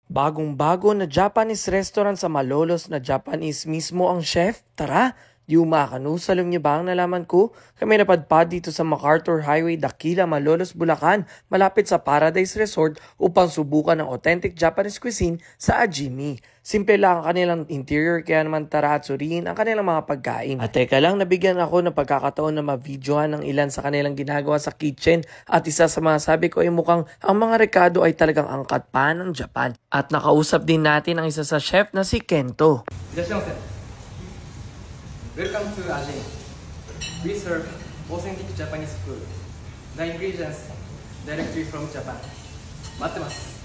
Bagong-bago na Japanese restaurant sa Malolos na Japanese mismo ang chef? Tara! Di umakanusalong niyo ba ang nalaman ko? Kami napadpad dito sa MacArthur Highway, Dakila, Malolos, Bulacan, malapit sa Paradise Resort upang subukan ng authentic Japanese cuisine sa Ajimi. Simple lang ang kanilang interior, kaya naman tara at suriin ang kanilang mga pagkain. At teka lang, nabigyan ako ng pagkakataon na ma-videohan ng ilan sa kanilang ginagawa sa kitchen. At isa sa mga sabi ko ay mukhang ang mga rekado ay talagang angkat pa ng Japan. At nakausap din natin ang isa sa chef na si Kento. Welcome to Ajimi. We serve authentic Japanese food. The ingredients directly from Japan. Matemasu.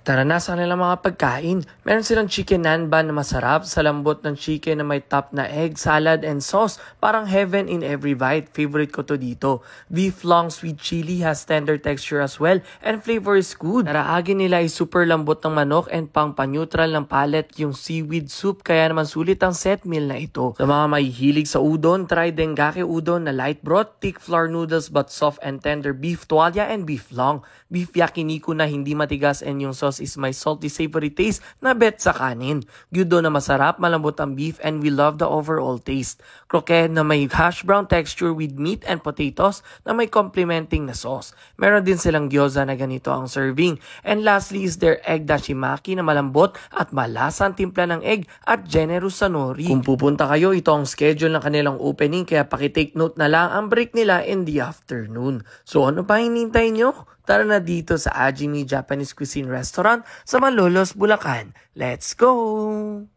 Tara na sa kanilang mga pagkain. Meron silang chicken nanban na masarap sa lambot ng chicken na may top na egg, salad, and sauce. Parang heaven in every bite. Favorite ko to dito. Beef long sweet chili has tender texture as well and flavor is good. Naraagin nila ay super lambot ng manok and pang pa-neutral ng palate yung seaweed soup, kaya naman sulit ang set meal na ito. Sa mga mahihilig sa udon, try dengake udon na light broth, thick flour noodles but soft and tender beef tuwalya and beef long. Beef yakiniku na hindi matigas and yung sauce is my salty savory taste na bet sa kanin. Gyudo na masarap, malambot ang beef and we love the overall taste. Croquette na may hash brown texture with meat and potatoes na may complementing na sauce. Meron din silang gyoza na ganito ang serving. And lastly is their egg dashimaki na malambot at malasa ang timpla ng egg at generous sa nori. Kung pupunta kayo, ito ang schedule ng kanilang opening, kaya pakitake note na lang ang break nila in the afternoon. So ano pa hinintay nyo? Tara na dito sa Ajimi Japanese Cuisine Restaurant sa Malolos, Bulacan. Let's go!